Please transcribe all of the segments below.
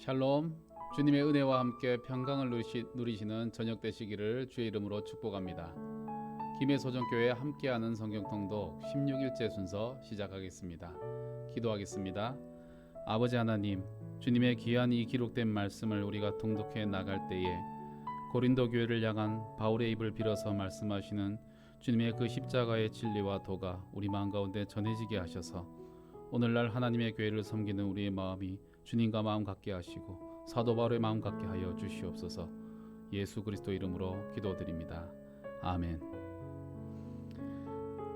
샬롬. 주님의 은혜와 함께 평강을 누리시는 저녁 되시기를 주의 이름으로 축복합니다. 김해 소정교회 함께하는 성경통독 16일째 순서 시작하겠습니다. 기도하겠습니다. 아버지 하나님, 주님의 귀한 이 기록된 말씀을 우리가 통독해 나갈 때에 고린도 교회를 향한 바울의 입을 빌어서 말씀하시는 주님의 그 십자가의 진리와 도가 우리 마음 가운데 전해지게 하셔서 오늘날 하나님의 교회를 섬기는 우리의 마음이 주님과 마음 같게 하시고 사도 바울의 마음 같게 하여 주시옵소서. 예수 그리스도 이름으로 기도드립니다. 아멘.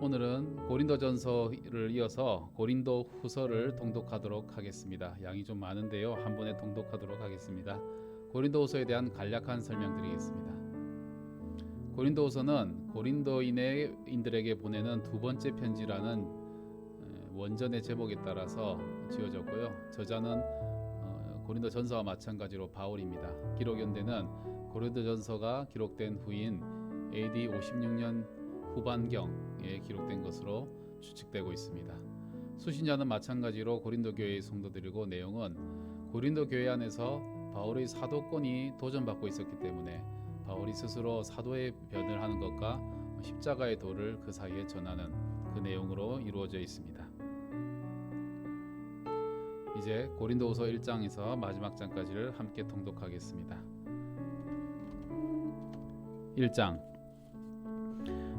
오늘은 고린도전서를 이어서 고린도 후서를 통독하도록 하겠습니다. 양이 좀 많은데요, 한 번에 통독하도록 하겠습니다. 고린도후서에 대한 간략한 설명드리겠습니다. 고린도후서는 고린도인들에게 보내는 두 번째 편지라는 원전의 제목에 따라서 지어졌고요. 저자는 고린도전서와 마찬가지로 바울입니다. 기록 연대는 고린도전서가 기록된 후인 AD 56년 후반경에 기록된 것으로 추측되고 있습니다. 수신자는 마찬가지로 고린도 교회의 성도들이고 내용은 고린도 교회 안에서 바울의 사도권이 도전받고 있었기 때문에 바울이 스스로 사도의 변을 하는 것과 십자가의 도를 그 사이에 전하는 그 내용으로 이루어져 있습니다. 이제 고린도후서 1장에서 마지막 장까지를 함께 통독하겠습니다. 1장.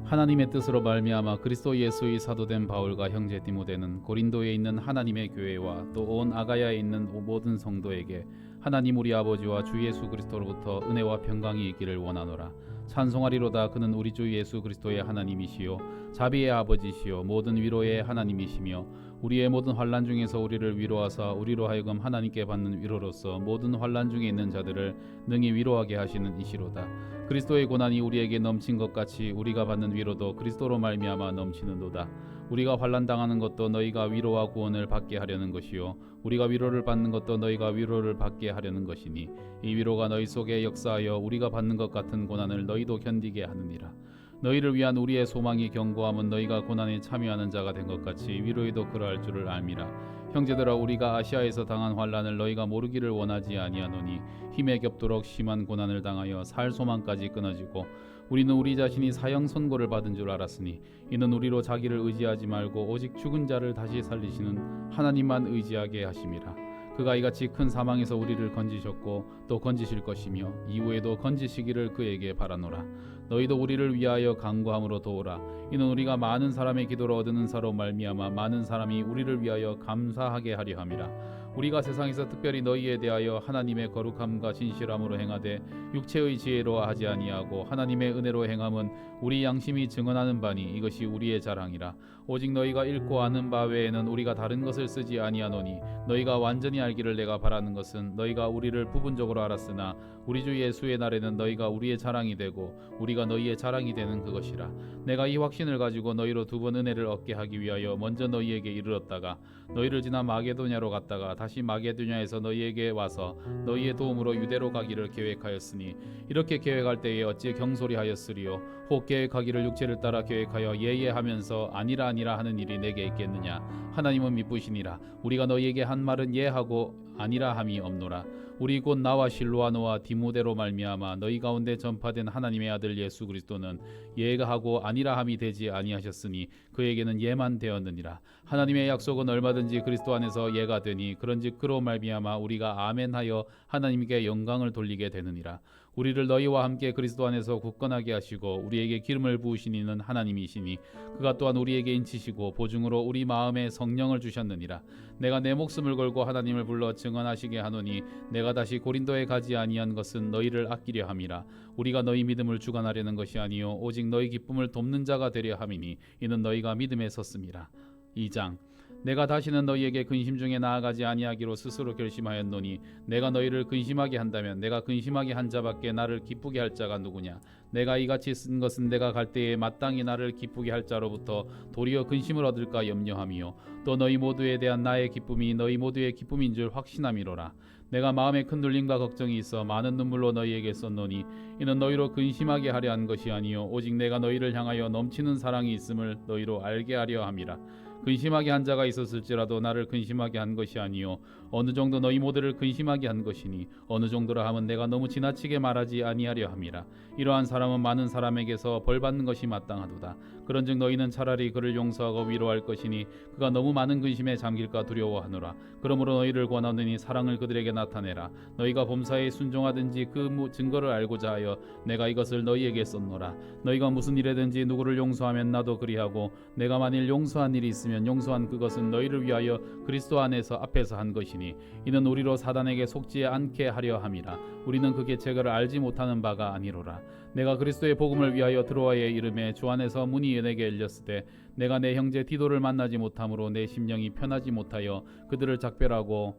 하나님의 뜻으로 말미암아 그리스도 예수의 사도된 바울과 형제 디모데는 고린도에 있는 하나님의 교회와 또 온 아가야에 있는 모든 성도에게 하나님 우리 아버지와 주 예수 그리스도로부터 은혜와 평강이 있기를 원하노라. 찬송하리로다. 그는 우리 주 예수 그리스도의 하나님이시요 자비의 아버지시요 모든 위로의 하나님이시며 우리의 모든 환난 중에서 우리를 위로하사 우리로 하여금 하나님께 받는 위로로서 모든 환난 중에 있는 자들을 능히 위로하게 하시는 이시로다. 그리스도의 고난이 우리에게 넘친 것 같이 우리가 받는 위로도 그리스도로 말미암아 넘치는도다. 우리가 환난 당하는 것도 너희가 위로와 구원을 받게 하려는 것이요 우리가 위로를 받는 것도 너희가 위로를 받게 하려는 것이니 이 위로가 너희 속에 역사하여 우리가 받는 것 같은 고난을 너희도 견디게 하느니라. 너희를 위한 우리의 소망이 견고함은 너희가 고난에 참여하는 자가 된 것 같이 위로에도 그러할 줄을 알미라. 형제들아, 우리가 아시아에서 당한 환난을 너희가 모르기를 원하지 아니하노니 힘에 겹도록 심한 고난을 당하여 살 소망까지 끊어지고 우리는 우리 자신이 사형 선고를 받은 줄 알았으니 이는 우리로 자기를 의지하지 말고 오직 죽은 자를 다시 살리시는 하나님만 의지하게 하심이라. 그가 이같이 큰 사망에서 우리를 건지셨고 또 건지실 것이며 이후에도 건지시기를 그에게 바라노라. 너희도 우리를 위하여 간구함으로 도우라. 이는 우리가 많은 사람의 기도로 얻은 은사로 말미암아 많은 사람이 우리를 위하여 감사하게 하려 함이라. 우리가 세상에서 특별히 너희에 대하여 하나님의 거룩함과 진실함으로 행하되 육체의 지혜로 하지 아니하고 하나님의 은혜로 행함은 우리 양심이 증언하는 바니 이것이 우리의 자랑이라. 오직 너희가 읽고 아는 바 외에는 우리가 다른 것을 쓰지 아니하노니 너희가 완전히 알기를 내가 바라는 것은 너희가 우리를 부분적으로 알았으나 우리 주 예수의 날에는 너희가 우리의 자랑이 되고 우리가 너희의 자랑이 되는 그것이라. 내가 이 확신을 가지고 너희로 두 번 은혜를 얻게 하기 위하여 먼저 너희에게 이르렀다가 너희를 지나 마게도냐로 갔다가 다시 마게도냐에서 너희에게 와서 너희의 도움으로 유대로 가기를 계획하였으니 이렇게 계획할 때에 어찌 경솔이하였으리요. 혹 계획하기를 육체를 따라 계획하여 예하면서 아니라 하는 일이 내게 있겠느냐. 하나님은 미쁘시니라. 우리가 너희에게 한 말은 예하고 아니라 함이 없노라. 우리 곧 나와 실로아노와 디모데로 말미암아 너희 가운데 전파된 하나님의 아들 예수 그리스도는 예가 하고 아니라 함이 되지 아니하셨으니 그에게는 예만 되었느니라. 하나님의 약속은 얼마든지 그리스도 안에서 예가 되니 그런즉 그로 말미암아 우리가 아멘하여 하나님께 영광을 돌리게 되느니라. 우리를 너희와 함께 그리스도 안에서 굳건하게 하시고 우리에게 기름을 부으신 이는 하나님이시니 그가 또한 우리에게 인치시고 보증으로 우리 마음에 성령을 주셨느니라. 내가 내 목숨을 걸고 하나님을 불러 증언하시게 하노니 내가 다시 고린도에 가지 아니한 것은 너희를 아끼려 함이라. 우리가 너희 믿음을 주관하려는 것이 아니요 오직 너희 기쁨을 돕는 자가 되려 함이니 이는 너희가 믿음에 섰음이라. 2장. 내가 다시는 너희에게 근심 중에 나아가지 아니하기로 스스로 결심하였노니 내가 너희를 근심하게 한다면 내가 근심하게 한 자밖에 나를 기쁘게 할 자가 누구냐. 내가 이같이 쓴 것은 내가 갈 때에 마땅히 나를 기쁘게 할 자로부터 도리어 근심을 얻을까 염려함이요 또 너희 모두에 대한 나의 기쁨이 너희 모두의 기쁨인 줄 확신함이로라. 내가 마음에 큰 눌림과 걱정이 있어 많은 눈물로 너희에게 썼노니 이는 너희로 근심하게 하려 한 것이 아니요 오직 내가 너희를 향하여 넘치는 사랑이 있음을 너희로 알게 하려 함이라. 근심하게 한 자가 있었을지라도 나를 근심하게 한 것이 아니요 어느 정도 너희 모두를 근심하게 한 것이니 어느 정도라 함은 내가 너무 지나치게 말하지 아니하려 함이라. 이러한 사람은 많은 사람에게서 벌받는 것이 마땅하도다. 그런즉 너희는 차라리 그를 용서하고 위로할 것이니 그가 너무 많은 근심에 잠길까 두려워하노라. 그러므로 너희를 권하노니 사랑을 그들에게 나타내라. 너희가 범사에 순종하든지 그 증거를 알고자 하여 내가 이것을 너희에게 썼노라. 너희가 무슨 일에든지 누구를 용서하면 나도 그리하고 내가 만일 용서한 일이 있으면 용서한 그것은 너희를 위하여 그리스도 안에서 앞에서 한 것이니 이는 우리로 사단에게 속지 않게 하려 함이라. 우리는 그 계책을 알지 못하는 바가 아니로라. 내가 그리스도의 복음을 위하여 드로아에 이름에 주 안에서 문이 내게 열렸으되 내가 내 형제 디도를 만나지 못함으로 내 심령이 편하지 못하여 그들을 작별하고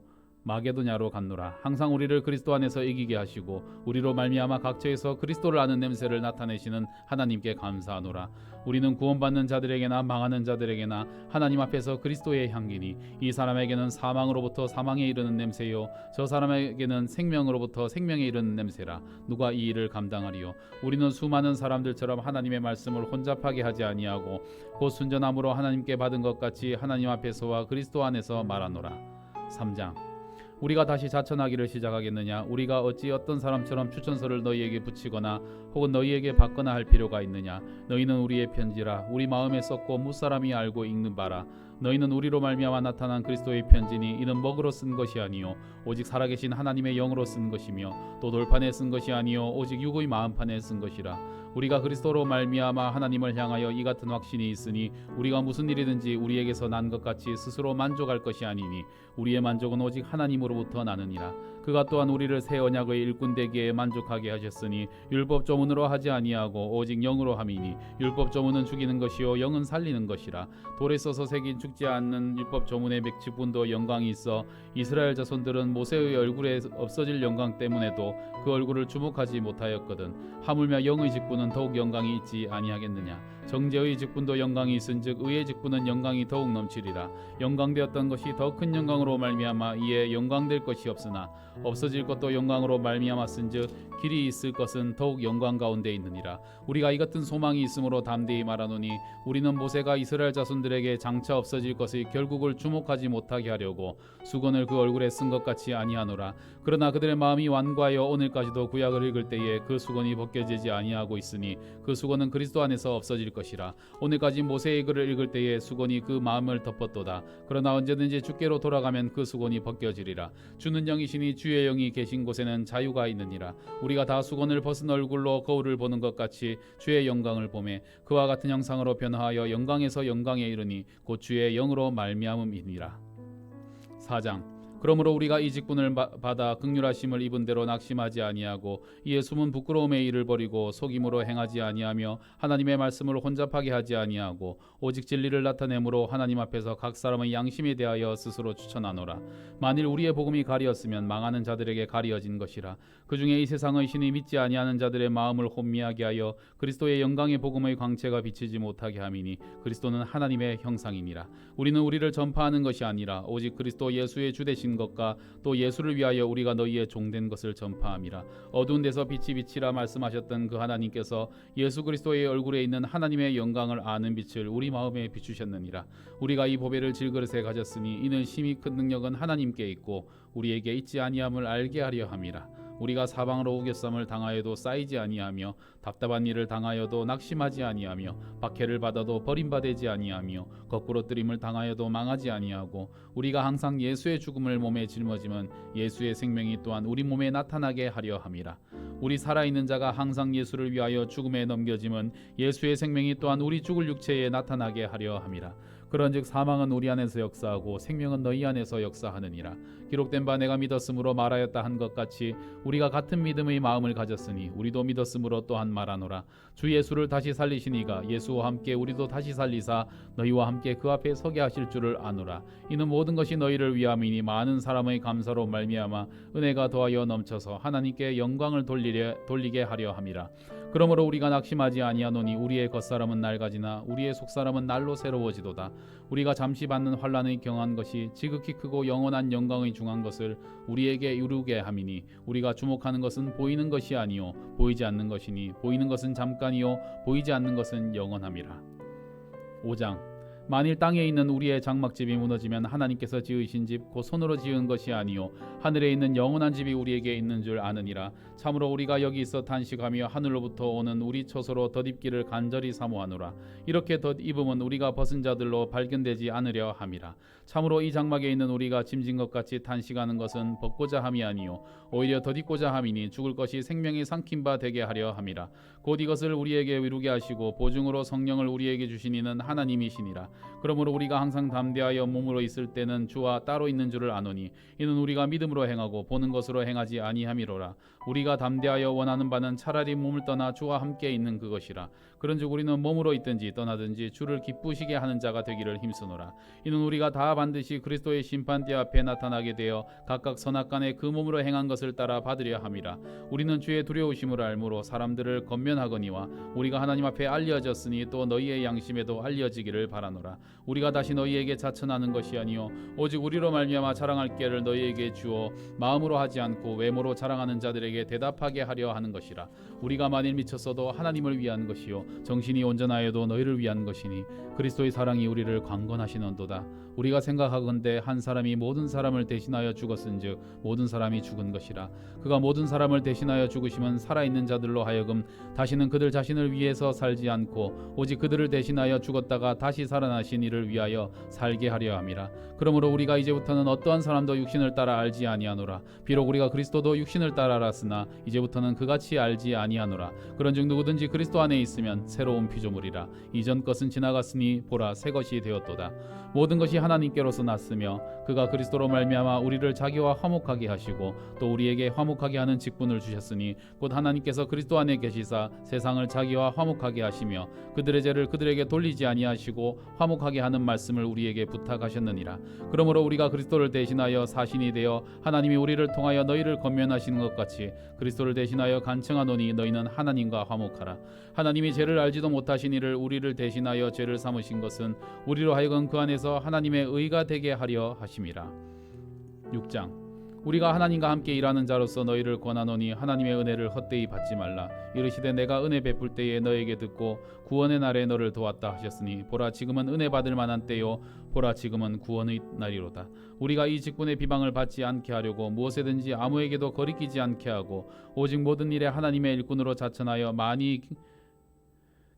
마게도냐로 갔노라. 항상 우리를 그리스도 안에서 이기게 하시고 우리로 말미암아 각처에서 그리스도를 아는 냄새를 나타내시는 하나님께 감사하노라. 우리는 구원받는 자들에게나 망하는 자들에게나 하나님 앞에서 그리스도의 향기니 이 사람에게는 사망으로부터 사망에 이르는 냄새요 저 사람에게는 생명으로부터 생명에 이르는 냄새라. 누가 이 일을 감당하리요? 우리는 수많은 사람들처럼 하나님의 말씀을 혼잡하게 하지 아니하고 곧 순전함으로 하나님께 받은 것 같이 하나님 앞에서와 그리스도 안에서 말하노라. 3장. 우리가 다시 자천하기를 시작하겠느냐? 우리가 어찌 어떤 사람처럼 추천서를 너희에게 붙이거나 혹은 너희에게 받거나 할 필요가 있느냐? 너희는 우리의 편지라 우리 마음에 썼고 무사람이 알고 읽는 바라. 너희는 우리로 말미암아 나타난 그리스도의 편지니 이는 먹으로 쓴 것이 아니요 오직 살아계신 하나님의 영으로 쓴 것이며 또 돌판에 쓴 것이 아니요 오직 육의 마음판에 쓴 것이라. 우리가 그리스도로 말미암아 하나님을 향하여 이 같은 확신이 있으니 우리가 무슨 일이든지 우리에게서 난 것 같이 스스로 만족할 것이 아니니 우리의 만족은 오직 하나님으로부터 나느니라. 그가 또한 우리를 새 언약의 일꾼 되기에 만족하게 하셨으니 율법 조문으로 하지 아니하고 오직 영으로 함이니 율법 조문은 죽이는 것이요 영은 살리는 것이라. 돌에 써서 새긴 죽지 않는 율법 조문의 백지분도 영광이 있어 이스라엘 자손들은 모세의 얼굴에 없어질 영광 때문에도 그 얼굴을 주목하지 못하였거든. 하물며 영의 직분은 더욱 영광이 있지 아니하겠느냐? 정죄의 직분도 영광이 있은즉 의의 직분은 영광이 더욱 넘치리라. 영광되었던 것이 더 큰 영광으로 말미암아 이에 영광될 것이 없으나 없어질 것도 영광으로 말미암았은즉 길이 있을 것은 더욱 영광 가운데 있느니라. 우리가 이 같은 소망이 있으므로 담대히 말하노니 우리는 모세가 이스라엘 자손들에게 장차 없어질 것의 결국을 주목하지 못하게 하려고 수건을 그 얼굴에 쓴 것 같이 아니하노라. 그러나 그들의 마음이 완고하여 오늘까지도 구약을 읽을 때에 그 수건이 벗겨지지 아니하고 있으니 그 수건은 그리스도 안에서 없어질 것이라. 오늘까지 모세의 글을 읽을 때에 수건이 그 마음을 덮었도다. 그러나 언제든지 주께로 돌아가면 그 수건이 벗겨지리라. 주는 영이시니 주의 영이 계신 곳에는 자유가 있느니라. 우리가 다 수건을 벗은 얼굴로 거울을 보는 것 같이 주의 영광을 보매 그와 같은 형상으로 변화하여 영광에서 영광에 이르니 곧 주의 영으로 말미암음이니라. 4장. 그러므로 우리가 이 직분을 받아 긍휼하심을 입은 대로 낙심하지 아니하고 이에 숨은 부끄러움의 일을 버리고 속임으로 행하지 아니하며 하나님의 말씀을 혼잡하게 하지 아니하고 오직 진리를 나타내므로 하나님 앞에서 각 사람의 양심에 대하여 스스로 추천하노라. 만일 우리의 복음이 가리었으면 망하는 자들에게 가리어진 것이라. 그 중에 이 세상의 신이 믿지 아니하는 자들의 마음을 혼미하게 하여 그리스도의 영광의 복음의 광채가 비치지 못하게 함이니 그리스도는 하나님의 형상이니라. 우리는 우리를 전파하는 것이 아니라 오직 그리스도 예수의 주 되신 것과 또 예수를 위하여 우리가 너희의 종된 것을 전파함이라. 어두운 데서 빛이 비치라 말씀하셨던 그 하나님께서 예수 그리스도의 얼굴에 있는 하나님의 영광을 아는 빛을 우리 마음에 비추셨느니라. 우리가 이 보배를 질그릇에 가졌으니 이는 심히 큰 능력은 하나님께 있고 우리에게 있지 아니함을 알게 하려 함이라. 우리가 사방으로 우겨쌈을 당하여도 쌓이지 아니하며 답답한 일을 당하여도 낙심하지 아니하며 박해를 받아도 버림받지 아니하며 거꾸로 뜨림을 당하여도 망하지 아니하고 우리가 항상 예수의 죽음을 몸에 짊어지면 예수의 생명이 또한 우리 몸에 나타나게 하려 함이라. 우리 살아있는 자가 항상 예수를 위하여 죽음에 넘겨짐은 예수의 생명이 또한 우리 죽을 육체에 나타나게 하려 함이라. 그런즉 사망은 우리 안에서 역사하고 생명은 너희 안에서 역사하느니라. 기록된 바 내가 믿었으므로 말하였다 한 것 같이 우리가 같은 믿음의 마음을 가졌으니 우리도 믿었으므로 또한 말하노라. 주 예수를 다시 살리시니가 예수와 함께 우리도 다시 살리사 너희와 함께 그 앞에 서게 하실 줄을 아노라. 이는 모든 것이 너희를 위함이니 많은 사람의 감사로 말미암아 은혜가 더하여 넘쳐서 하나님께 영광을 돌리게 하려 함이라. 그러므로 우리가 낙심하지 아니하노니 우리의 겉사람은 낡아지나 우리의 속사람은 날로 새로워지도다. 우리가 잠시 받는 환난의 경한 것이 지극히 크고 영원한 영광의 중한 것을 우리에게 이루게 함이니 우리가 주목하는 것은 보이는 것이 아니요 보이지 않는 것이니 보이는 것은 잠깐이요 보이지 않는 것은 영원함이라. 5장. 만일 땅에 있는 우리의 장막집이 무너지면 하나님께서 지으신 집 곧 손으로 지은 것이 아니요 하늘에 있는 영원한 집이 우리에게 있는 줄 아느니라. 참으로 우리가 여기 있어 탄식하며 하늘로부터 오는 우리 처소로 덧입기를 간절히 사모하노라. 이렇게 덧입음은 우리가 벗은 자들로 발견되지 않으려 함이라. 참으로 이 장막에 있는 우리가 짐진 것 같이 탄식하는 것은 벗고자 함이 아니요 오히려 덧입고자 함이니 죽을 것이 생명이 삼킨 바 되게 하려 함이라. 곧 이것을 우리에게 이루게 하시고 보증으로 성령을 우리에게 주신 이는 하나님이시니라. 그러므로 우리가 항상 담대하여 몸으로 있을 때는 주와 따로 있는 줄을 아노니 이는 우리가 믿음으로 행하고 보는 것으로 행하지 아니함이로라. 우리가 담대하여 원하는 바는 차라리 몸을 떠나 주와 함께 있는 그것이라. 그런즉 우리는 몸으로 있든지 떠나든지 주를 기쁘시게 하는 자가 되기를 힘쓰노라. 이는 우리가 다 반드시 그리스도의 심판대 앞에 나타나게 되어 각각 선악간에 그 몸으로 행한 것을 따라 받으려 함이라. 우리는 주의 두려우심을 알므로 사람들을 권면하거니와 우리가 하나님 앞에 알려졌으니 또 너희의 양심에도 알려지기를 바라노라. 우리가 다시 너희에게 자천하는 것이 아니요 오직 우리로 말미암아 자랑할 기회를 너희에게 주어 마음으로 하지 않고 외모로 자랑하는 자들에게 대답하게 하려 하는 것이라. 우리가 만일 미쳤어도 하나님을 위한 것이요 정신이 온전하여도 너희를 위한 것이니 그리스도의 사랑이 우리를 강건하시는도다. 우리가 생각하건대 한 사람이 모든 사람을 대신하여 죽었은즉 모든 사람이 죽은 것이라. 그가 모든 사람을 대신하여 죽으심은 살아있는 자들로 하여금 다시는 그들 자신을 위해서 살지 않고 오직 그들을 대신하여 죽었다가 다시 살아나신 이를 위하여 살게 하려 함이라. 그러므로 우리가 이제부터는 어떠한 사람도 육신을 따라 알지 아니하노라. 비록 우리가 그리스도도 육신을 따라 알았으나 이제부터는 그같이 알지 아니하노라. 그런즉 누구든지 그리스도 안에 있으면 새로운 피조물이라. 이전 것은 지나갔으니 보라 새 것이 되었도다. 모든 것이 하나님께로서 났으며 그가 그리스도로 말미암아 우리를 자기와 화목하게 하시고 또 우리에게 화목하게 하는 직분을 주셨으니 곧 하나님께서 그리스도 안에 계시사 세상을 자기와 화목하게 하시며 그들의 죄를 그들에게 돌리지 아니하시고 화목하게 하는 말씀을 우리에게 부탁하셨느니라. 그러므로 우리가 그리스도를 대신하여 사신이 되어 하나님이 우리를 통하여 너희를 권면하시는 것 같이 그리스도를 대신하여 간청하노니 너희는 하나님과 화목하라. 하나님이 죄를 알지도 못하신 이를 우리를 대신하여 죄를 삼으신 것은 우리로 하여금 그 안에서 하나님의 의가 되게 하려 하심이라. 6장 우리가 하나님과 함께 일하는 자로서 너희를 권하노니 하나님의 은혜를 헛되이 받지 말라. 이르시되 내가 은혜 베풀 때에 너에게 듣고 구원의 날에 너를 도왔다 하셨으니 보라 지금은 은혜 받을 만한 때요 보라 지금은 구원의 날이로다. 우리가 이 직분의 비방을 받지 않게 하려고 무엇에든지 아무에게도 거리끼지 않게 하고 오직 모든 일에 하나님의 일꾼으로 자천하여 많이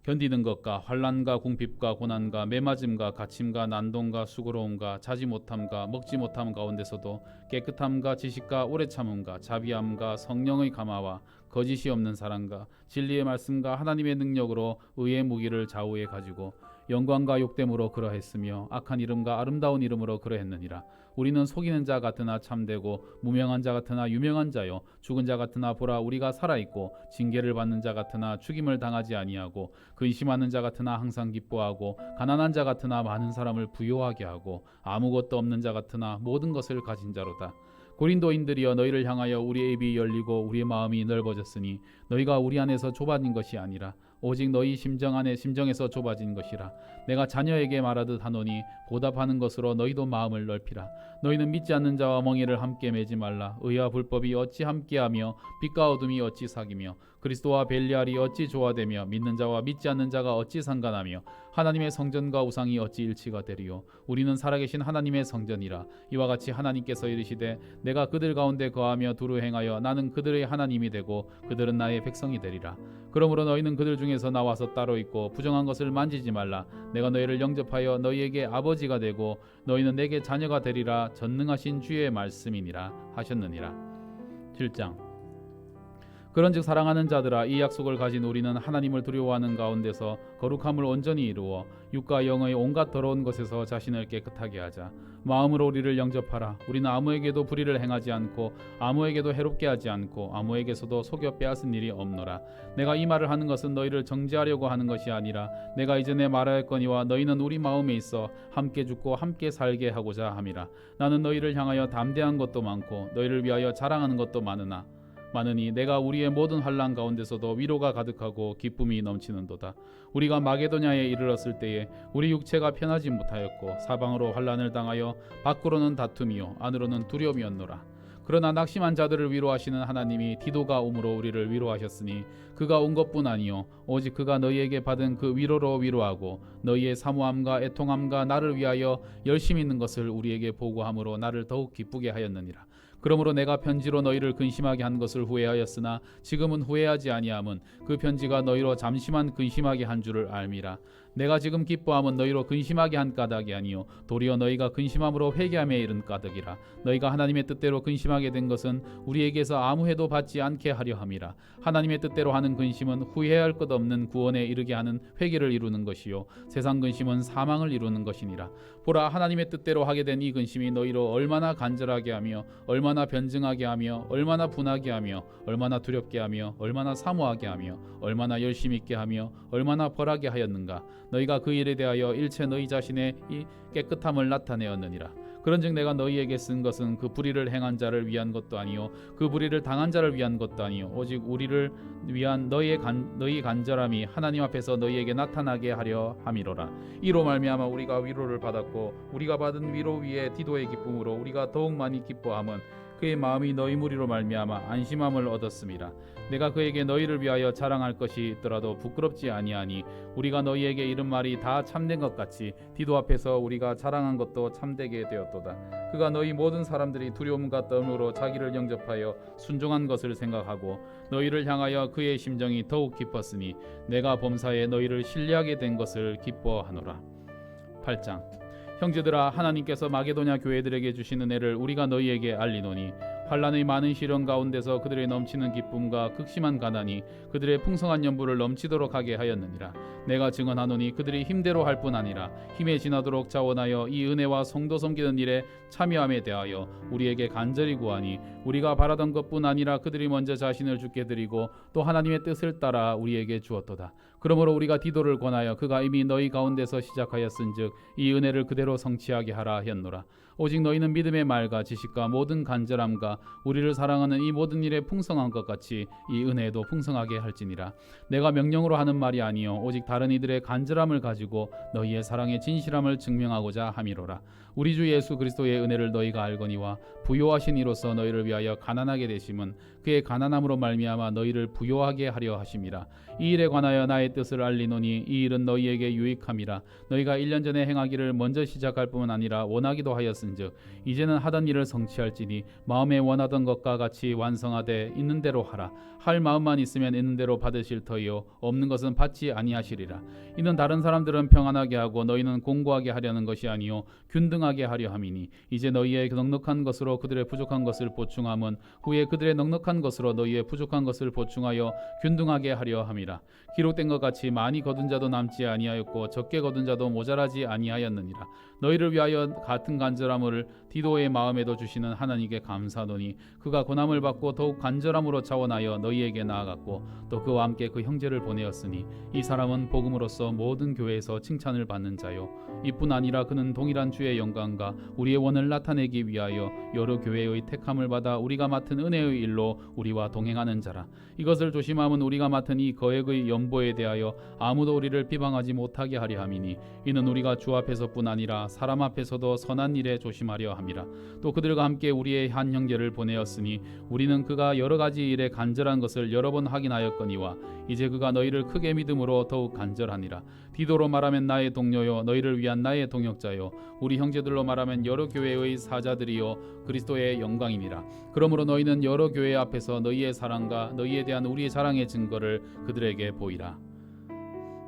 견디는 것과 환난과 궁핍과 고난과 매맞음과 갇힘과 난동과 수고로움과 자지 못함과 먹지 못함 가운데서도 깨끗함과 지식과 오래 참음과 자비함과 성령의 감화와 거짓이 없는 사랑과 진리의 말씀과 하나님의 능력으로 의의 무기를 좌우에 가지고 영광과 욕됨으로 그러했으며 악한 이름과 아름다운 이름으로 그러했느니라. 우리는 속이는 자 같으나 참되고 무명한 자 같으나 유명한 자요 죽은 자 같으나 보라 우리가 살아있고 징계를 받는 자 같으나 죽임을 당하지 아니하고 근심하는 자 같으나 항상 기뻐하고 가난한 자 같으나 많은 사람을 부요하게 하고 아무것도 없는 자 같으나 모든 것을 가진 자로다. 고린도인들이여 너희를 향하여 우리의 입이 열리고 우리의 마음이 넓어졌으니 너희가 우리 안에서 좁아진 것이 아니라 오직 너희 심정에서 좁아진 것이라. 내가 자녀에게 말하듯 하노니 보답하는 것으로 너희도 마음을 넓히라. 너희는 믿지 않는 자와 멍에를 함께 매지 말라. 의와 불법이 어찌 함께하며 빛과 어둠이 어찌 사귀며 그리스도와 벨리알이 어찌 조화되며 믿는 자와 믿지 않는 자가 어찌 상관하며 하나님의 성전과 우상이 어찌 일치가 되리요. 우리는 살아계신 하나님의 성전이라. 이와 같이 하나님께서 이르시되 내가 그들 가운데 거하며 두루 행하여 나는 그들의 하나님이 되고 그들은 나의 백성이 되리라. 그러므로 너희는 그들 중에서 나와서 따로 있고 부정한 것을 만지지 말라. 내가 너희를 영접하여 너희에게 아버지가 되고 너희는 내게 자녀가 되리라. 전능하신 주의 말씀이니라 하셨느니라. 7장 그런즉 사랑하는 자들아 이 약속을 가진 우리는 하나님을 두려워하는 가운데서 거룩함을 온전히 이루어 육과 영의 온갖 더러운 것에서 자신을 깨끗하게 하자. 마음으로 우리를 영접하라. 우리는 아무에게도 불의를 행하지 않고 아무에게도 해롭게 하지 않고 아무에게서도 속여 빼앗은 일이 없노라. 내가 이 말을 하는 것은 너희를 정죄하려고 하는 것이 아니라 내가 이전에 말하였거니와 너희는 우리 마음에 있어 함께 죽고 함께 살게 하고자 함이라. 나는 너희를 향하여 담대한 것도 많고 너희를 위하여 자랑하는 것도 많으니 내가 우리의 모든 환난 가운데서도 위로가 가득하고 기쁨이 넘치는도다. 우리가 마게도냐에 이르렀을 때에 우리 육체가 편하지 못하였고 사방으로 환난을 당하여 밖으로는 다툼이요 안으로는 두려움이었노라. 그러나 낙심한 자들을 위로하시는 하나님이 디도가 옴으로 우리를 위로하셨으니 그가 온 것뿐 아니요 오직 그가 너희에게 받은 그 위로로 위로하고 너희의 사모함과 애통함과 나를 위하여 열심히 있는 것을 우리에게 보고함으로 나를 더욱 기쁘게 하였느니라. 그러므로 내가 편지로 너희를 근심하게 한 것을 후회하였으나 지금은 후회하지 아니함은 그 편지가 너희로 잠시만 근심하게 한 줄을 알미라. 내가 지금 기뻐함은 너희로 근심하게 한 까닭이 아니요 도리어 너희가 근심함으로 회개함에 이른 까닭이라. 너희가 하나님의 뜻대로 근심하게 된 것은 우리에게서 아무 해도 받지 않게 하려 함이라. 하나님의 뜻대로 하는 근심은 후회할 것 없는 구원에 이르게 하는 회개를 이루는 것이요 세상 근심은 사망을 이루는 것이니라. 보라, 하나님의 뜻대로 하게 된 이 근심이 너희로 얼마나 간절하게 하며 얼마나 변증하게 하며 얼마나 분하게 하며 얼마나 두렵게 하며 얼마나 사모하게 하며 얼마나 열심 있게 하며 얼마나 벌하게 하였는가. 너희가 그 일에 대하여 일체 너희 자신의 이 깨끗함을 나타내었느니라. 그런즉 내가 너희에게 쓴 것은 그 불의를 행한 자를 위한 것도 아니요 그 불의를 당한 자를 위한 것도 아니요 오직 우리를 위한 너희 간절함이 하나님 앞에서 너희에게 나타나게 하려 함이로라. 이로 말미암아 우리가 위로를 받았고 우리가 받은 위로 위에 디도의 기쁨으로 우리가 더욱 많이 기뻐함은 그의 마음이 너희 무리로 말미암아 안심함을 얻었음이라. 내가 그에게 너희를 위하여 자랑할 것이 있더라도 부끄럽지 아니하니 우리가 너희에게 이른 말이 다 참된 것 같이 디도 앞에서 우리가 자랑한 것도 참되게 되었도다. 그가 너희 모든 사람들이 두려움과 떨므로 자기를 영접하여 순종한 것을 생각하고 너희를 향하여 그의 심정이 더욱 깊었으니 내가 범사에 너희를 신뢰하게 된 것을 기뻐하노라. 8장. 형제들아, 하나님께서 마게도냐 교회들에게 주신 은혜를 우리가 너희에게 알리노니 환난의 많은 시련 가운데서 그들의 넘치는 기쁨과 극심한 가난이 그들의 풍성한 연부를 넘치도록 하게 하였느니라. 내가 증언하노니 그들이 힘대로 할 뿐 아니라 힘에 지나도록 자원하여 이 은혜와 성도 섬기는 일에 참여함에 대하여 우리에게 간절히 구하니 우리가 바라던 것뿐 아니라 그들이 먼저 자신을 주께 드리고 또 하나님의 뜻을 따라 우리에게 주었도다. 그러므로 우리가 디도를 권하여 그가 이미 너희 가운데서 시작하였은즉 이 은혜를 그대로 성취하게 하라 하였노라. 오직 너희는 믿음의 말과 지식과 모든 간절함과 우리를 사랑하는 이 모든 일에 풍성한 것 같이 이 은혜도 풍성하게 할지니라. 내가 명령으로 하는 말이 아니요 오직 다른 이들의 간절함을 가지고 너희의 사랑의 진실함을 증명하고자 함이로라. 우리 주 예수 그리스도의 은혜를 너희가 알거니와 부요하신 이로서 너희를 위하여 가난하게 되심은 그의 가난함으로 말미암아 너희를 부요하게 하려 하심이라. 이 일에 관하여 나의 뜻을 알리노니 이 일은 너희에게 유익함이라. 너희가 1년 전에 행하기를 먼저 시작할 뿐 아니라 원하기도 하였은즉 이제는 하던 일을 성취할지니 마음에 원하던 것과 같이 완성하되 있는 대로 하라. 할 마음만 있으면 있는 대로 받으실 터이요 없는 것은 받지 아니하시리라. 이는 다른 사람들은 평안하게 하고 너희는 공고하게 하려는 것이 아니요 균등하게 하려 함이니 이제 너희의 넉넉한 것으로 그들의 부족한 것을 보충함은 후에 그들의 넉넉한 것으로 너희의 부족한 것을 보충하여 균등하게 하려 함이라. 기록된 것 같이 많이 거둔 자도 남지 아니하였고 적게 거둔 자도 모자라지 아니하였느니라. 너희를 위하여 같은 간절함을 디도의 마음에도 주시는 하나님께 감사하노니 그가 고난을 받고 더욱 간절함으로 자원하여 너희에게 나아갔고 또 그와 함께 그 형제를 보내었으니 이 사람은 복음으로써 모든 교회에서 칭찬을 받는 자요 이뿐 아니라 그는 동일한 주의 영광과 우리의 원을 나타내기 위하여 여러 교회의 택함을 받아 우리가 맡은 은혜의 일로 우리와 동행하는 자라. 이것을 조심함은 우리가 맡은 이 거액의 연보에 대하여 아무도 우리를 비방하지 못하게 하려 함이니 이는 우리가 주 앞에서뿐 아니라 사람 앞에서도 선한 일에 조심하려 함이라. 또 그들과 함께 우리의 한 형제를 보내었으니 우리는 그가 여러 가지 일에 간절한 것을 여러 번 확인하였거니와 이제 그가 너희를 크게 믿음으로 더욱 간절하니라. 디도로 말하면 나의 동료요 너희를 위한 나의 동역자요 우리 형제들로 말하면 여러 교회의 사자들이요 그리스도의 영광이니라. 그러므로 너희는 여러 교회 앞에서 너희의 사랑과 너희에 대한 우리의 자랑의 증거를 그들에게 보이라.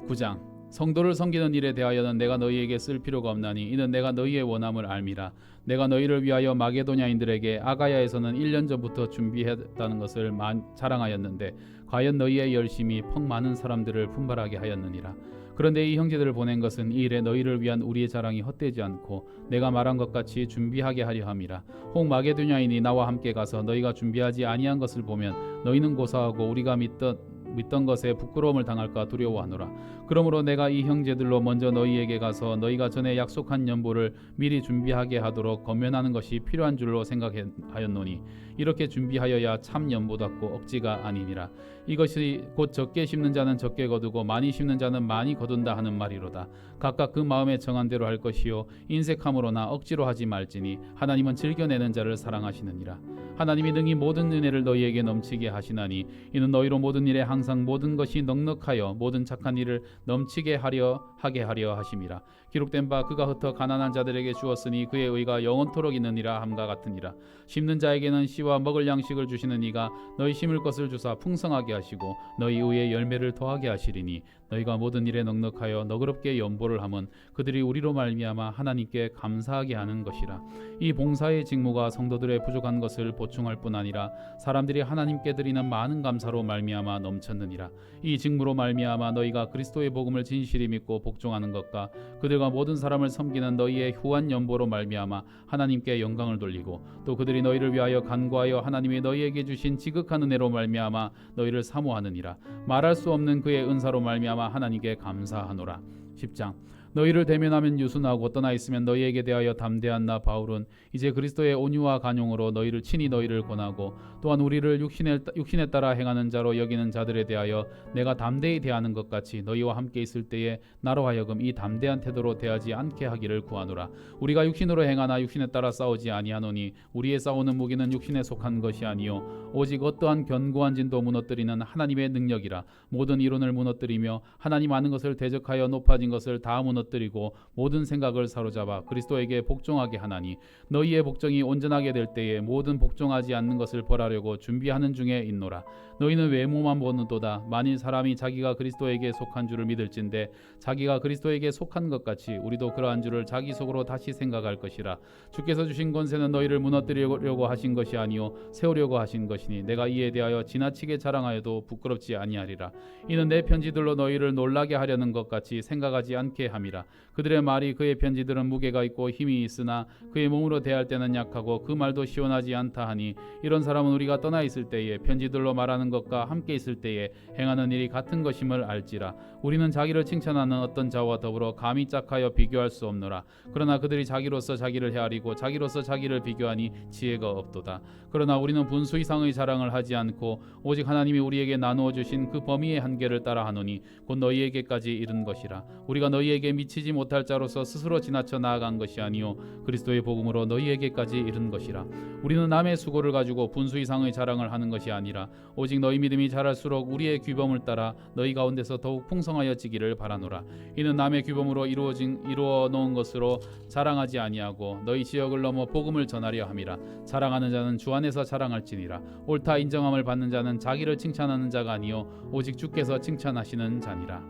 9장. 성도를 섬기는 일에 대하여는 내가 너희에게 쓸 필요가 없나니 이는 내가 너희의 원함을 알미라. 내가 너희를 위하여 마게도냐인들에게 아가야에서는 1년 전부터 준비했다는 것을 자랑하였는데 과연 너희의 열심이 퍽 많은 사람들을 분발하게 하였느니라. 그런데 이 형제들을 보낸 것은 이 일에 너희를 위한 우리의 자랑이 헛되지 않고 내가 말한 것 같이 준비하게 하려 함이라. 혹 마게도냐인이 나와 함께 가서 너희가 준비하지 아니한 것을 보면 너희는 고사하고 우리가 믿던 것에 부끄러움을 당할까 두려워하노라. 그러므로 내가 이 형제들로 먼저 너희에게 가서 너희가 전에 약속한 연보를 미리 준비하게 하도록 권면하는 것이 필요한 줄로 생각하였노니 이렇게 준비하여야 참 연보답고 억지가 아니니라. 이것이 곧 적게 심는 자는 적게 거두고 많이 심는 자는 많이 거둔다 하는 말이로다. 각각 그 마음에 정한 대로 할 것이요 인색함으로나 억지로 하지 말지니 하나님은 즐겨내는 자를 사랑하시느니라. 하나님이 능히 모든 은혜를 너희에게 넘치게 하시나니 이는 너희로 모든 일에 항상 모든 것이 넉넉하여 모든 착한 일을 넘치게 하게 하려 하심이라. 기록된 바 그가 흩어 가난한 자들에게 주었으니 그의 의가 영원토록 있느니라 함과 같으니라. 심는 자에게는 씨와 먹을 양식을 주시는 이가 너희 심을 것을 주사 풍성하게 하시고 너희 의의 열매를 더하게 하시리니 너희가 모든 일에 넉넉하여 너그럽게 연보를 함은 그들이 우리로 말미암아 하나님께 감사하게 하는 것이라. 이 봉사의 직무가 성도들의 부족한 것을 보충할 뿐 아니라 사람들이 하나님께 드리는 많은 감사로 말미암아 넘쳤느니라. 이 직무로 말미암아 너희가 그리스도의 복음을 진실히 믿고 복종하는 것과 그들과 모든 사람을 섬기는 너희의 후한 연보로 말미암아 하나님께 영광을 돌리고 또 그들이 너희를 위하여 간구하여 하나님이 너희에게 주신 지극한 은혜로 말미암아 너희를 사모하느니라. 말할 수 없는 그의 은사로 말미암아 하나님께 감사하노라. 10장. 너희를 대면하면 유순하고 떠나 있으면 너희에게 대하여 담대한 나 바울은 이제 그리스도의 온유와 간용으로 너희를 친히 너희를 권하고 또한 우리를 육신에 따라 행하는 자로 여기는 자들에 대하여 내가 담대히 대하는 것 같이 너희와 함께 있을 때에 나로 하여금 이 담대한 태도로 대하지 않게 하기를 구하노라. 우리가 육신으로 행하나 육신에 따라 싸우지 아니하노니 우리의 싸우는 무기는 육신에 속한 것이 아니요 오직 어떠한 견고한 진도 무너뜨리는 하나님의 능력이라. 모든 이론을 무너뜨리며 하나님 아는 것을 대적하여 높아진 것을 다 무너뜨리고 모든 생각을 사로잡아 그리스도에게 복종하게 하나니 너희의 복종이 온전하게 될 때에 모든 복종하지 않는 것을 벌하려고 준비하는 중에 있노라. 너희는 외모만 보는도다. 만일 사람이 자기가 그리스도에게 속한 줄을 믿을진대 자기가 그리스도에게 속한 것 같이 우리도 그러한 줄을 자기 속으로 다시 생각할 것이라. 주께서 주신 권세는 너희를 무너뜨리려고 하신 것이 아니요 세우려고 하신 것이니 내가 이에 대하여 지나치게 자랑하여도 부끄럽지 아니하리라. 이는 내 편지들로 너희를 놀라게 하려는 것 같이 생각하지 않게 함이라. 그들의 말이 그의 편지들은 무게가 있고 힘이 있으나 그의 몸으로 대할 때는 약하고 그 말도 시원하지 않다 하니 이런 사람은 우리가 떠나 있을 때에 편지들로 말하는 것과 함께 있을 때에 행하는 일이 같은 것임을 알지라. 우리는 자기를 칭찬하는 어떤 자와 더불어 감히 짝하여 비교할 수 없노라. 그러나 그들이 자기로서 자기를 헤아리고 자기로서 자기를 비교하니 지혜가 없도다. 그러나 우리는 분수 이상의 자랑을 하지 않고 오직 하나님이 우리에게 나누어 주신 그 범위의 한계를 따라 하노니 곧 너희에게까지 이른 것이라. 우리가 너희에게 미치지 못할 자로서 스스로 지나쳐 나아간 것이 아니요 그리스도의 복음으로 너희에게까지 이른 것이라. 우리는 남의 수고를 가지고 분수 이상의 자랑을 하는 것이 아니라 오직 너희 믿음이 자랄수록 우리의 규범을 따라 너희 가운데서 더욱 풍성하여지기를 바라노라. 이는 남의 규범으로 이루어 놓은 것으로 자랑하지 아니하고 너희 지역을 넘어 복음을 전하려 함이라. 자랑하는 자는 주 안에서 자랑할지니라. 옳다 인정함을 받는 자는 자기를 칭찬하는 자가 아니요 오직 주께서 칭찬하시는 자니라.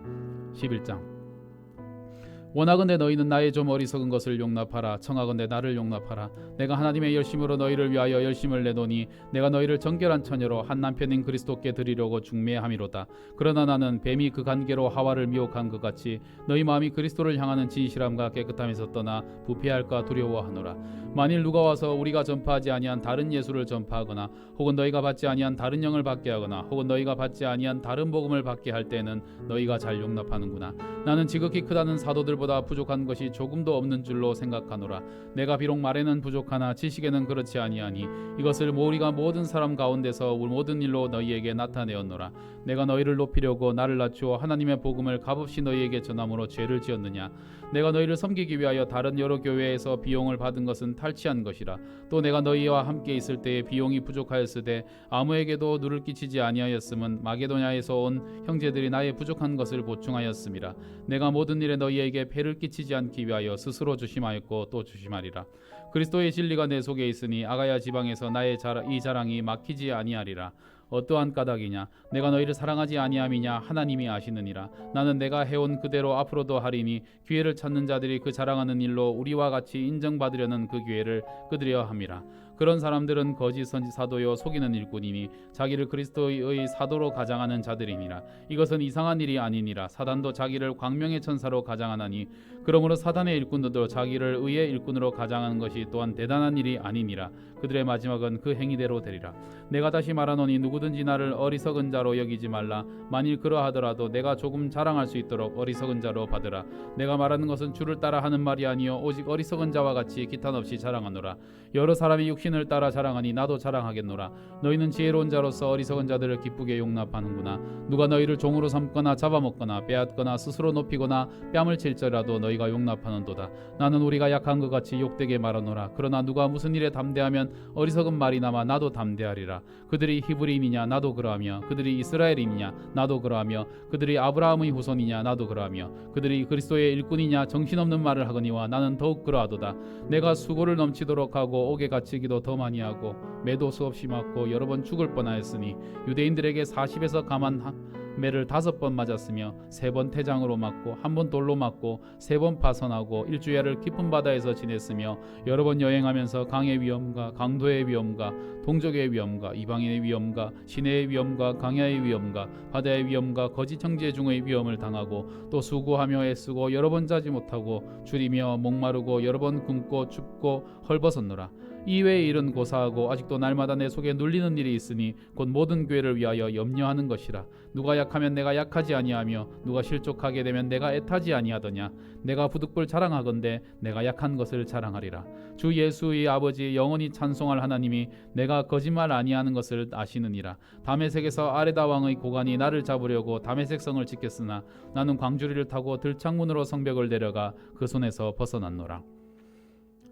11장. 원하건대 너희는 나의 좀 어리석은 것을 용납하라. 청하건대 나를 용납하라. 내가 하나님의 열심으로 너희를 위하여 열심을 내노니 내가 너희를 정결한 처녀로 한 남편인 그리스도께 드리려고 중매함이로다. 그러나 나는 뱀이 그 관계로 하와를 미혹한 것 같이 너희 마음이 그리스도를 향하는 진실함과 깨끗함에서 떠나 부패할까 두려워하노라. 만일 누가 와서 우리가 전파하지 아니한 다른 예수를 전파하거나 혹은 너희가 받지 아니한 다른 영을 받게 하거나 혹은 너희가 받지 아니한 다른 복음을 받게 할 때는 너희가 잘 용납하는구나. 나는 지극히 크다는 사도들보다 부족한 것이 조금도 없는 줄로 생각하노라. 내가 비록 말에는 부족하나 지식에는 그렇지 아니하니 이것을 우리가 모든 사람 가운데서 모든 일로 너희에게 나타내었노라. 내가 너희를 높이려고 나를 낮추어 하나님의 복음을 값없이 너희에게 전함으로 죄를 지었느냐. 내가 너희를 섬기기 위하여 다른 여러 교회에서 비용을 받은 것은 탈취한 것이라. 또 내가 너희와 함께 있을 때에 비용이 부족하였으되 아무에게도 누를 끼치지 아니하였음은 마게도냐에서 온 형제들이 나의 부족한 것을 보충하였음이라. 내가 모든 일에 너희에게 폐를 끼치지 않기 위하여 스스로 조심하였고 또 조심하리라. 그리스도의 진리가 내 속에 있으니 아가야 지방에서 나의 이 자랑이 막히지 아니하리라. 어떠한 까닭이냐. 내가 너희를 사랑하지 아니함이냐. 하나님이 아시느니라. 나는 내가 해온 그대로 앞으로도 하리니 기회를 찾는 자들이 그 자랑하는 일로 우리와 같이 인정받으려는 그 기회를 끄드려 함이라. 그런 사람들은 거짓 선지 사도요 속이는 일꾼이니 자기를 그리스도의 사도로 가장하는 자들이니라. 이것은 이상한 일이 아니니라. 사단도 자기를 광명의 천사로 가장하나니 그러므로 사단의 일꾼들도 자기를 의의 일꾼으로 가장하는 것이 또한 대단한 일이 아니니라. 그들의 마지막은 그 행위대로 되리라. 내가 다시 말하노니 누구든지 나를 어리석은 자로 여기지 말라. 만일 그러하더라도 내가 조금 자랑할 수 있도록 어리석은 자로 받으라. 내가 말하는 것은 주를 따라 하는 말이 아니요 오직 어리석은 자와 같이 기탄 없이 자랑하노라. 여러 사람이 육신을 신을 따라 자랑하니 나도 자랑하겠노라. 너희는 지혜로운 자로서 어리석은 자들을 기쁘게 용납하는구나. 누가 너희를 종으로 삼거나 잡아먹거나 빼앗거나 스스로 높이거나 뺨을 칠지라도 너희가 용납하는도다. 나는 우리가 약한 것 같이 욕되게 말하노라. 그러나 누가 무슨 일에 담대하면 어리석은 말이 남아 나도 담대하리라. 그들이 히브리인이냐 나도 그러하며 그들이 이스라엘인이냐 나도 그러하며 그들이 아브라함의 후손이냐 나도 그러하며 그들이 그리스도의 일꾼이냐 정신없는 말을 하거니와 나는 더욱 그러하도다. 내가 수고를 넘치도록 하고 옥에 갇히기도 더 많이 하고 매도 수없이 맞고 여러 번 죽을 뻔하였으니 유대인들에게 40에서 감한 매를 5번 맞았으며 3번 태장으로 맞고 1번 돌로 맞고 3번 파선하고 일주야를 깊은 바다에서 지냈으며 여러 번 여행하면서 강의 위험과 강도의 위험과 동족의 위험과 이방인의 위험과 시내의 위험과 강야의 위험과 바다의 위험과 거짓 형제 중의 위험을 당하고 또 수고하며 애쓰고 여러 번 자지 못하고 줄이며 목마르고 여러 번 굶고 춥고 헐벗었노라. 이외의 일은 고사하고 아직도 날마다 내 속에 눌리는 일이 있으니 곧 모든 교회를 위하여 염려하는 것이라. 누가 약하면 내가 약하지 아니하며 누가 실족하게 되면 내가 애타지 아니하더냐. 내가 부득불 자랑하건대 내가 약한 것을 자랑하리라. 주 예수의 아버지 영원히 찬송할 하나님이 내가 거짓말 아니하는 것을 아시느니라. 다메섹에서 아레다 왕의 고관이 나를 잡으려고 다메섹 성을 지켰으나 나는 광주리를 타고 들창문으로 성벽을 내려가 그 손에서 벗어났노라.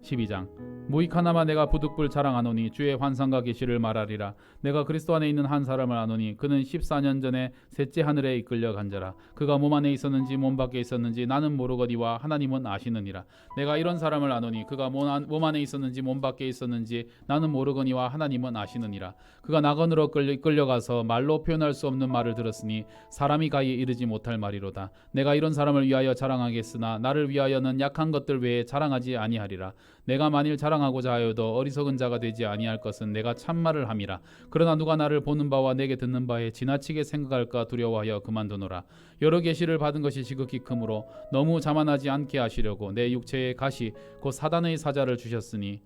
12장 무익 하나마 내가 부득불 자랑하노니 주의 환상과 계시를 말하리라. 내가 그리스도 안에 있는 한 사람을 아노니 그는 14년 전에 셋째 하늘에 이끌려 간 자라. 그가 몸 안에 있었는지 몸 밖에 있었는지 나는 모르거니와 하나님은 아시느니라. 내가 이런 사람을 아노니 그가 몸 안에 있었는지 몸 밖에 있었는지 나는 모르거니와 하나님은 아시느니라. 그가 낙원으로 끌려가서 말로 표현할 수 없는 말을 들었으니 사람이 가히 이르지 못할 말이로다. 내가 이런 사람을 위하여 자랑하겠으나 나를 위하여는 약한 것들 외에 자랑하지 아니하리라. 내가 만일 자랑하고자 하여도 어리석은 자가 되지 아니할 것은 내가 참말을 함이라. 그러나 누가 나를 보는 바와 내게 듣는 바에 지나치게 생각할까 두려워하여 그만두노라. 여러 계시를 받은 것이 지극히 크므로 너무 자만하지 않게 하시려고 내 육체에 가시 곧 사단의 사자를 주셨으니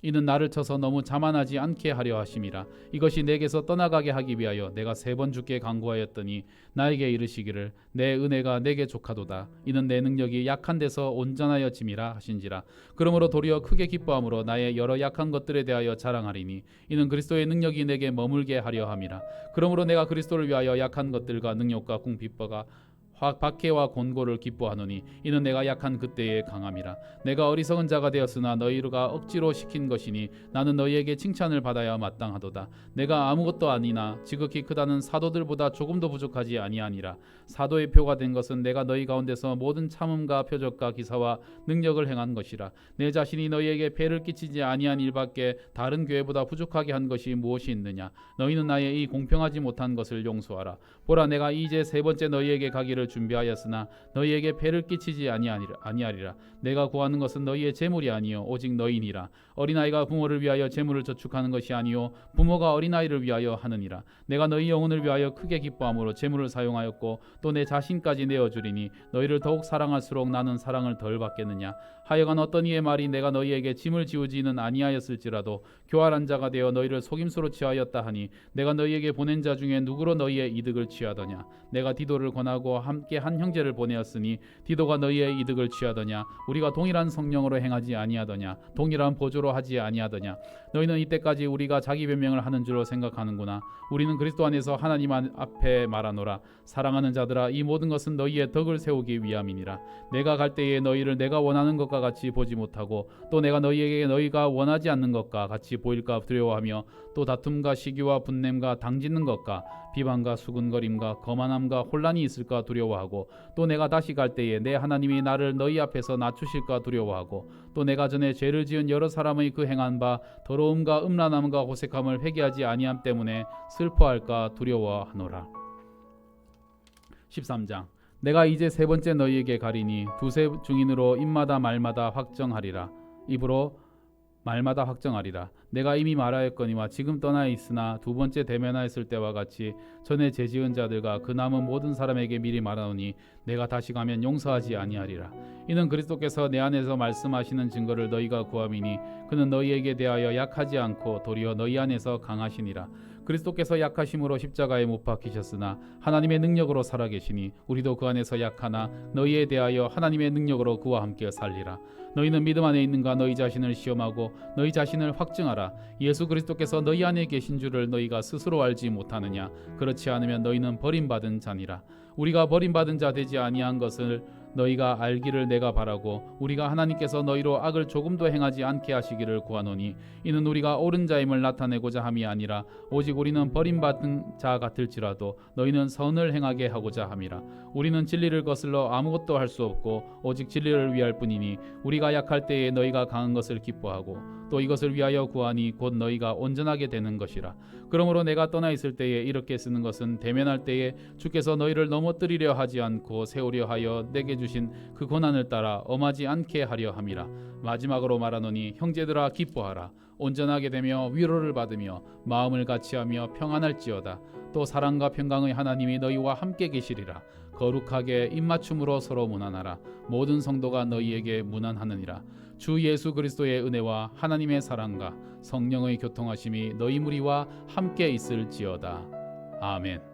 이는 나를 쳐서 너무 자만하지 않게 하려 하심이라. 이것이 내게서 떠나가게 하기 위하여 내가 3번 주께 간구하였더니 나에게 이르시기를 내 은혜가 내게 족하도다. 이는 내 능력이 약한 데서 온전하여짐이라 하신지라. 그러므로 도리어 크게 기뻐함으로 나의 여러 약한 것들에 대하여 자랑하리니 이는 그리스도의 능력이 내게 머물게 하려 함이라. 그러므로 내가 그리스도를 위하여 약한 것들과 능력과 궁핍과 박해와 곤고를 기뻐하노니 이는 내가 약한 그때의 강함이라. 내가 어리석은 자가 되었으나 너희가 억지로 시킨 것이니 나는 너희에게 칭찬을 받아야 마땅하도다. 내가 아무것도 아니나 지극히 크다는 사도들보다 조금도 부족하지 아니하니라. 사도의 표가 된 것은 내가 너희 가운데서 모든 참음과 표적과 기사와 능력을 행한 것이라. 내 자신이 너희에게 폐를 끼치지 아니한 일밖에 다른 교회보다 부족하게 한 것이 무엇이 있느냐. 너희는 나의 이 공평하지 못한 것을 용서하라. 보라 내가 이제 3번째 너희에게 가기를 준비하였으나 너희에게 폐를 끼치지 아니하리라. 내가 구하는 것은 너희의 재물이 아니요 오직 너희니라. 어린아이가 부모를 위하여 재물을 저축하는 것이 아니요 부모가 어린아이를 위하여 하느니라. 내가 너희 영혼을 위하여 크게 기뻐함으로 재물을 사용하였고 또 내 자신까지 내어주리니 너희를 더욱 사랑할수록 나는 사랑을 덜 받겠느냐. 하여간 어떤 이의 말이 내가 너희에게 짐을 지우지는 아니하였을지라도 교활한 자가 되어 너희를 속임수로 취하였다 하니 내가 너희에게 보낸 자 중에 누구로 너희의 이득을 취하더냐. 내가 디도를 권하고 함께 한 형제를 보내었으니 디도가 너희의 이득을 취하더냐. 우리가 동일한 성령으로 행하지 아니하더냐. 동일한 보조로 하지 아니하더냐. 너희는 이때까지 우리가 자기 변명을 하는 줄로 생각하는구나. 우리는 그리스도 안에서 하나님 앞에 말하노라. 사랑하는 자들아 이 모든 것은 너희의 덕을 세우기 위함이니라. 내가 갈 때에 너희를 내가 원하는 것과 같이 보지 못하고 또 내가 너희에게 너희가 원하지 않는 것과 같이 보일까 두려워하며 또 다툼과 시기와 분냄과 당짓는 것과 비방과 수군거림과 거만함과 혼란이 있을까 두려워하고 또 내가 다시 갈 때에 내 하나님이 나를 너희 앞에서 낮추실까 두려워하고 또 내가 전에 죄를 지은 여러 사람의 그 행한 바 더러움과 음란함과 호색함을 회개하지 아니함 때문에 슬퍼할까 두려워하노라. 13장 내가 이제 3번째 너희에게 가리니 두세 증인으로 입마다 말마다 확정하리라. 입으로 말마다 확정하리라. 내가 이미 말하였거니와 지금 떠나 있으나 2번째 대면하였을 때와 같이 전에 죄지은 자들과 그 남은 모든 사람에게 미리 말하노니 내가 다시 가면 용서하지 아니하리라. 이는 그리스도께서 내 안에서 말씀하시는 증거를 너희가 구함이니 그는 너희에게 대하여 약하지 않고 도리어 너희 안에서 강하시니라. 그리스도께서 약하심으로 십자가에 못 박히셨으나 하나님의 능력으로 살아계시니 우리도 그 안에서 약하나 너희에 대하여 하나님의 능력으로 그와 함께 살리라. 너희는 믿음 안에 있는가? 너희 자신을 시험하고 너희 자신을 확증하라. 예수 그리스도께서 너희 안에 계신 줄을 너희가 스스로 알지 못하느냐? 그렇지 않으면 너희는 버림받은 자니라. 우리가 버림받은 자 되지 아니한 것을 너희가 알기를 내가 바라고 우리가 하나님께서 너희로 악을 조금도 행하지 않게 하시기를 구하노니 이는 우리가 옳은 자임을 나타내고자 함이 아니라 오직 우리는 버림받은 자 같을지라도 너희는 선을 행하게 하고자 함이라. 우리는 진리를 거슬러 아무것도 할 수 없고 오직 진리를 위할 뿐이니 우리가 약할 때에 너희가 강한 것을 기뻐하고 또 이것을 위하여 구하니 곧 너희가 온전하게 되는 것이라. 그러므로 내가 떠나 있을 때에 이렇게 쓰는 것은 대면할 때에 주께서 너희를 넘어뜨리려 하지 않고 세우려 하여 내게 주신 그 고난을 따라 엄하지 않게 하려 함이라. 마지막으로 말하노니 형제들아 기뻐하라. 온전하게 되며 위로를 받으며 마음을 같이하며 평안할지어다. 또 사랑과 평강의 하나님이 너희와 함께 계시리라. 거룩하게 입맞춤으로 서로 문안하라. 모든 성도가 너희에게 문안하느니라. 주 예수 그리스도의 은혜와 하나님의 사랑과 성령의 교통하심이 너희 무리와 함께 있을지어다. 아멘.